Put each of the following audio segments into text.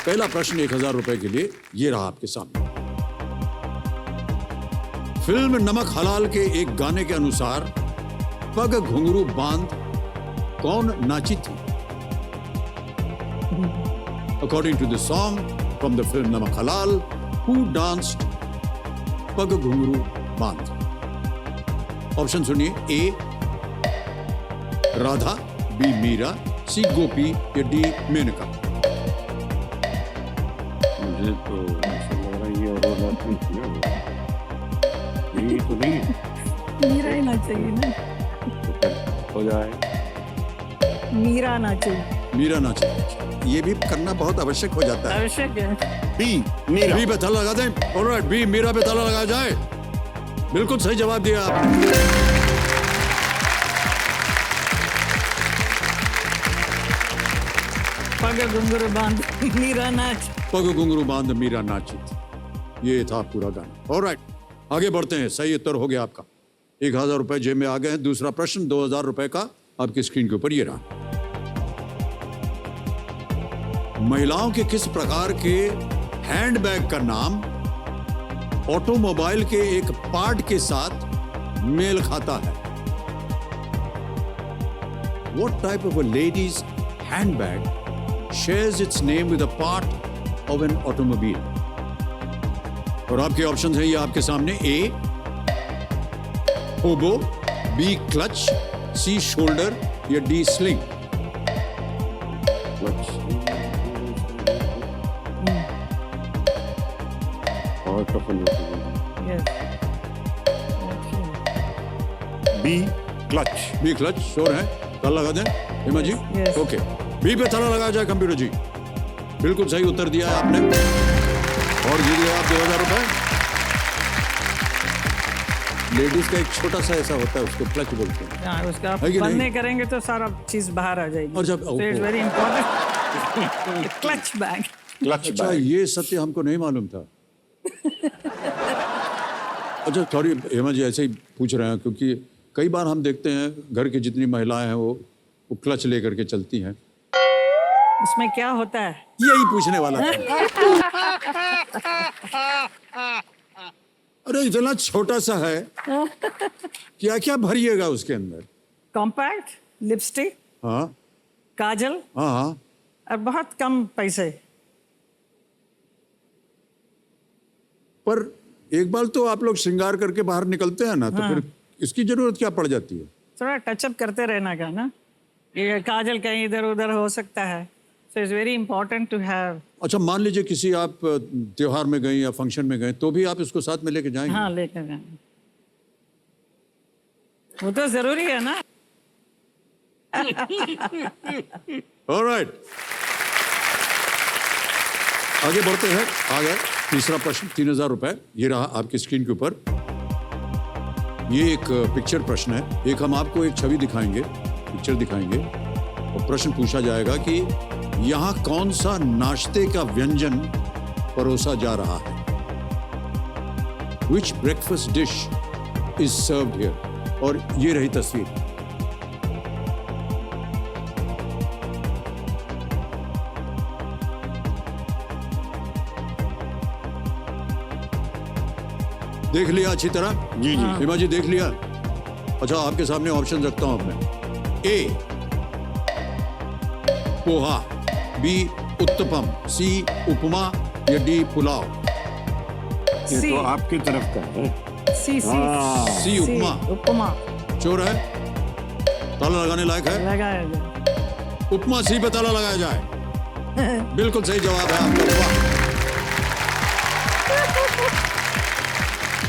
पहला प्रश्न 1000 रुपए के लिए ये रहा आपके सामने। फिल्म नमक हलाल के एक गाने के अनुसार पग घुंघरू बांध कौन नाची थी? According to the song from the film Namak Halal, who danced पग घुंघरू बांध? ऑप्शन सुनिए। ए राधा, बी मीरा, सी गोपी या डी मेनका। मुझे तो ऐसा लग रहा है ये और बात नहीं थी ना, ये तो नहीं है। मीरा ही ना चाहिए ना, तो फिर हो जाए मीरा ना चाहिए। मीरा ना चाहिए, ये भी करना बहुत आवश्यक हो जाता है। आवश्यक है। बी मीरा। बी पे ताला लगा दें। ऑलराइट, बी मीरा पे ताला लगाया जाए। बिल्कुल सही जवाब दिया आपने। पग घुंघरू बांध मीरा नाच। पग घुंघरू बांध मीरा नाची थी, ये था पूरा गाना। ऑलराइट, आगे बढ़ते हैं। सही उत्तर हो गया आपका। 1000 रुपए जेब में आ गए हैं। दूसरा प्रश्न 2000 रुपए का आपकी स्क्रीन के ऊपर ये रहा। महिलाओं के किस प्रकार के हैंडबैग का नाम ऑटोमोबाइल के एक पार्ट के साथ मेल खाता है? What type of a lady's handbag shares its name with a part of an automobile? और आपके ऑप्शन हैं ये आपके सामने। A hobo, B clutch, C shoulder या डी स्लिंग। और सफल Yes. B clutch. B clutch, sure है? ताला लगा दें Hema ji? Yes. Okay, B पे ताला लगाया जाए कंप्यूटर जी। बिल्कुल सही उत्तर दिया है आपने और जीत गए आप 2000 रुपए। लेडीज का एक छोटा सा ऐसा होता है, उसको क्लच बोलते हैं। हाँ, उसका है कि बंद नहीं? नहीं करेंगे तो सारा चीज बाहर आ जाएगी। और जब it's very important. Clutch bag. Clutch अच्छा, बैग। ये सत्य हमको नहीं मालूम था। अच्छा सॉरी हेमा जी, ऐसे ही पूछ रहे हैं क्योंकि कई बार हम देखते हैं घर की जितनी महिलाएं हैं वो क्लच लेकर के चलती हैं। उसमें क्या होता है? यही पूछने वाला था। अरे इतना छोटा सा है, क्या क्या भरिएगा उसके अंदर? कॉम्पैक्ट, लिपस्टिक, हाँ काजल हाँ हाँ। और बहुत कम पैसे। पर एक बार तो आप लोग श्रृंगार करके बाहर निकलते हैं ना, तो फिर इसकी जरूरत क्या पड़ जाती है? थोड़ा टचअप करते रहना का ना, ये काजल कहीं इधर उधर हो सकता है। So it's very important to have. अच्छा, मान लीजिए किसी आप त्योहार में गए या फंक्शन में गए, तो भी आप इसको साथ में लेके जाएंगे? हाँ, लेकर जाना वो तो जरूरी है ना। ऑलराइट, आगे बढ़ते हैं। आ गए तीसरा प्रश्न, 3000 रुपए। ये रहा आपकी स्क्रीन के ऊपर। ये एक पिक्चर प्रश्न है। एक हम आपको एक छवि दिखाएंगे, पिक्चर दिखाएंगे और प्रश्न पूछा जाएगा कि यहाँ कौन सा नाश्ते का व्यंजन परोसा जा रहा है? Which breakfast dish is served here? और ये रही तस्वीर। देख लिया अच्छी तरह? जी जी। हिमा जी देख लिया? अच्छा, आपके सामने ऑप्शन रखता हूं मैं। ए पोहा, बी उत्तपम, सी उपमा या डी पुलाव। ये सी। तो आपकी तरफ का है। सी सी हाँ। सी उपमा। उपमा चोर है? ताला लगाने लायक है? लगाया जाए। उपमा सी पे ताला लगाया जाए। बिल्कुल सही जवाब है आपका। उपमा।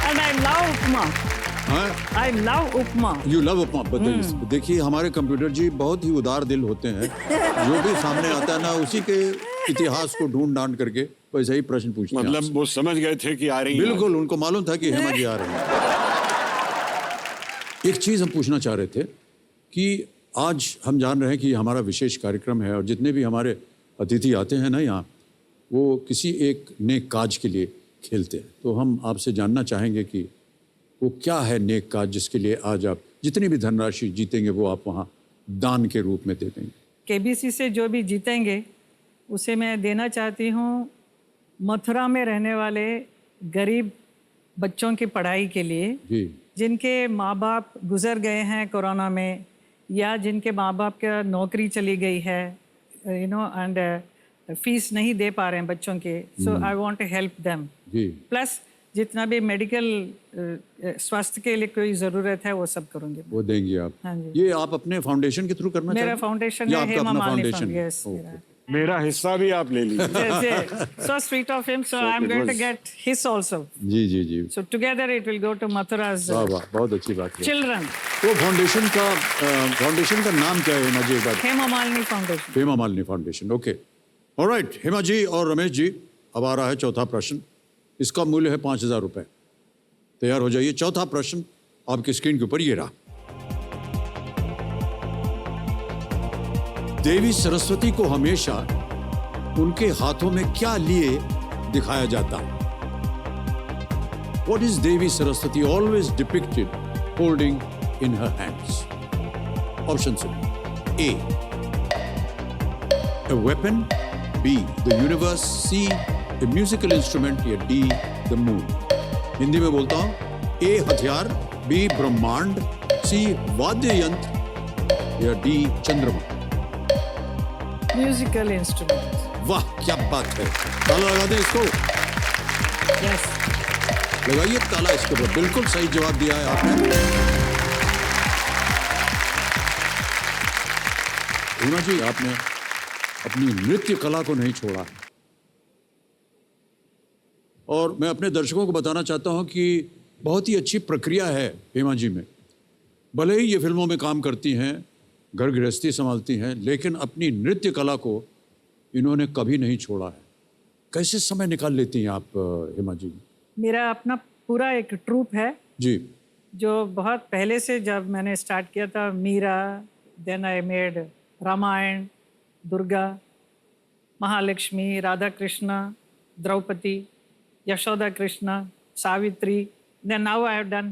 And I love उपमा। हाँ? I love upma. You love upma. देखिए हमारे कंप्यूटर जी बहुत ही उदार दिल होते हैं। जो भी सामने आता है ना, उसी के इतिहास को ढूंढ ढांड करके वैसे ही प्रश्न पूछते हैं मतलब आपसे। वो समझ गए थे कि आ रही हैं। बिल्कुल, उनको मालूम था कि हेमा जी आ रहे हैं। एक चीज हम पूछना चाह रहे थे कि आज हम जान रहे हैं कि हमारा विशेष कार्यक्रम है और जितने भी हमारे अतिथि आते हैं ना यहाँ, वो किसी एक नेक काज के लिए खेलते हैं। तो हम आपसे जानना चाहेंगे कि वो क्या है नेक काज जिसके लिए आज आप जितनी भी धनराशि जीतेंगे वो आप वहाँ दान के रूप में दे देंगे। केबीसी से जो भी जीतेंगे उसे मैं देना चाहती हूँ मथुरा में रहने वाले गरीब बच्चों की पढ़ाई के लिए, जी जिनके माँ बाप गुजर गए हैं कोरोना में, या जिनके माँ बाप का नौकरी चली गई है, एंड फीस नहीं दे पा रहे हैं बच्चों के, so I want to help them. G plus जितना भी मेडिकल स्वास्थ्य के लिए कोई ज़रूरत है वो सब करूँगी। वो देंगे आप। हाँ जी। ये आप अपने फाउंडेशन के थ्रू करना मेरा चाहते हैं? फाउंडेशन या है आपका हेमा अपना मालिनी फाउंडेशन? यस मेरा। मेरा हिस्सा भी आप ले लीजिए। So sweet of him, so I'm it going to was- get his also. Ji ji ji, So together it will go to Mathura's वाह वाह, बहुत अच्छी बात है। children. तो फाउंडेशन का नाम क्या है हेमा जी, एक बार? Hema Malini Foundation. Hema Malini foundation, okay. All right Hema ji और रमेश जी, अब आ रहा है चौथा प्रश्न। इसका मूल्य है 5,000 रुपये। तैयार हो जाइए। चौथा प्रश्न आपकी स्क्रीन के ऊपर ये रहा। देवी सरस्वती को हमेशा उनके हाथों में क्या लिए दिखाया जाता है? What is Devi Saraswati always depicted holding in her hands? Options A. A weapon. B. The universe. C. A musical instrument. या D. The moon. हिंदी में बोलता हूं। A. हथियार. B. ब्रह्मांड. C. वाद्य यंत्र या D. चंद्रमा। Musical instrument. वाह क्या बात है। ताला लगा दें इसको। Yes. लगाइए ताला इसके ऊपर। बिल्कुल सही जवाब दिया है आपने। हिमा जी, आपने अपनी नृत्य कला को नहीं छोड़ा है। और मैं अपने दर्शकों को बताना चाहता हूं कि बहुत ही अच्छी प्रक्रिया है हेमा जी में। भले ही ये फिल्मों में काम करती हैं, घर गृहस्थी संभालती हैं, लेकिन अपनी नृत्य कला को इन्होंने कभी नहीं छोड़ा है। कैसे समय निकाल लेती हैं आप हेमा जी? मेरा अपना पूरा एक ट्रूप है जी जो बहुत पहले से, जब मैंने स्टार्ट किया था, Meera, then I made Ramayan, Durga, Mahalakshmi, Radha Krishna, Draupadi, Yashoda Krishna, Savitri, then now I have done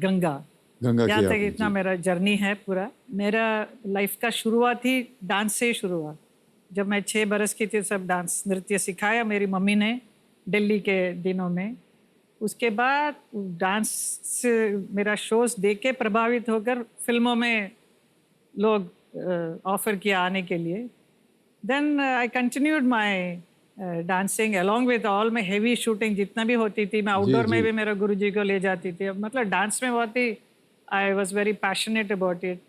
Ganga. Ganga यहाँ की तक आपने, इतना जी। मेरा जर्नी है पूरा। मेरा लाइफ का शुरुआत ही डांस से ही शुरू हुआ। जब मैं 6 बरस की थी सब डांस नृत्य सिखाया मेरी मम्मी ने दिल्ली के दिनों में। उसके बाद डांस से मेरा शोज देख के प्रभावित होकर फिल्मों में लोग ऑफर किया आने के लिए। Then I continued my dancing along with all में हेवी शूटिंग जितना भी होती थी। मैं आउटडोर में जी। भी मेरा गुरुजी को ले जाती थी। मतलब डांस में बहुत ही I was very passionate about it.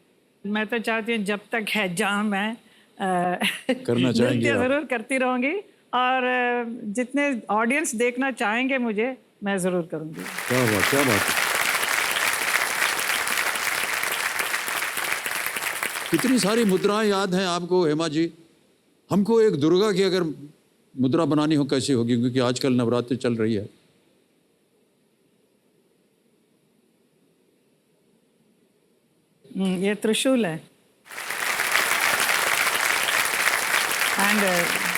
मैं तो चाहती हूँ जब तक है जहाँ मैं करना चाहेंगे नृत्य आप। ज़रूर करती रहूँगी, और जितने ऑडियंस देखना चाहेंगे मुझे, मैं ज़रूर करूँगी। क्या बात, क्या बात है। कितनी सारी मुद्राएं याद हैं आपको हेमा जी? हमको एक दुर्गा की अगर मुद्रा बनानी हो कैसी होगी, क्योंकि आजकल नवरात्रि चल रही है। ये त्रिशूल है। एंड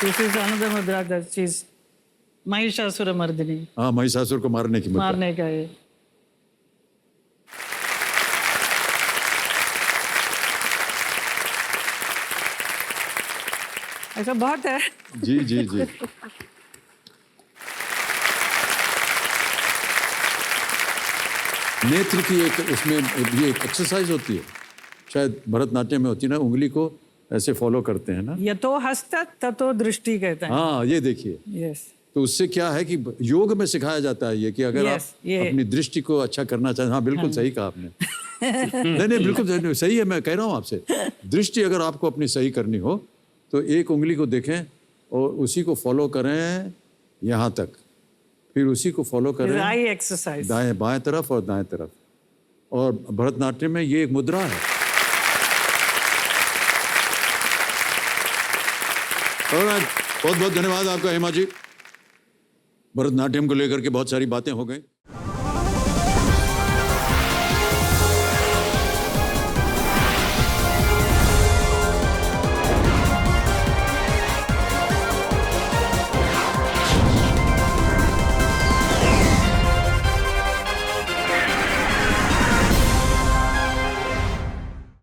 दिस इज अनदर मुद्रा दैट इज महिषासुर मर्दिनी, हाँ, महिषासुर को मारने की मुद्रा। मारने का ये। ऐसा बहुत है। जी जी जी। नेत्र की एक उसमें ये एक एक्सरसाइज होती है, शायद भरतनाट्यम में होती है ना, उंगली को ऐसे फॉलो करते हैं ना। यतो हस्त ततो दृष्टि कहते हैं। हाँ, ये देखिए। यस। तो उससे क्या है कि योग में सिखाया जाता है ये कि अगर Yes, आप ये। अपनी दृष्टि को अच्छा करना चाहें। हाँ, बिल्कुल सही कहा आपने। नहीं नहीं, बिल्कुल सही है। मैं कह रहा हूँ आपसे, दृष्टि अगर आपको अपनी सही करनी हो तो एक उंगली को देखें और उसी को फॉलो करें यहाँ तक, फिर उसी को फॉलो करें आई एक्सरसाइज। दाएं बाएं तरफ और दाएं तरफ। और भरतनाट्यम में ये एक मुद्रा है। बहुत बहुत धन्यवाद आपका हेमा जी। भरतनाट्यम को लेकर के बहुत सारी बातें हो गई।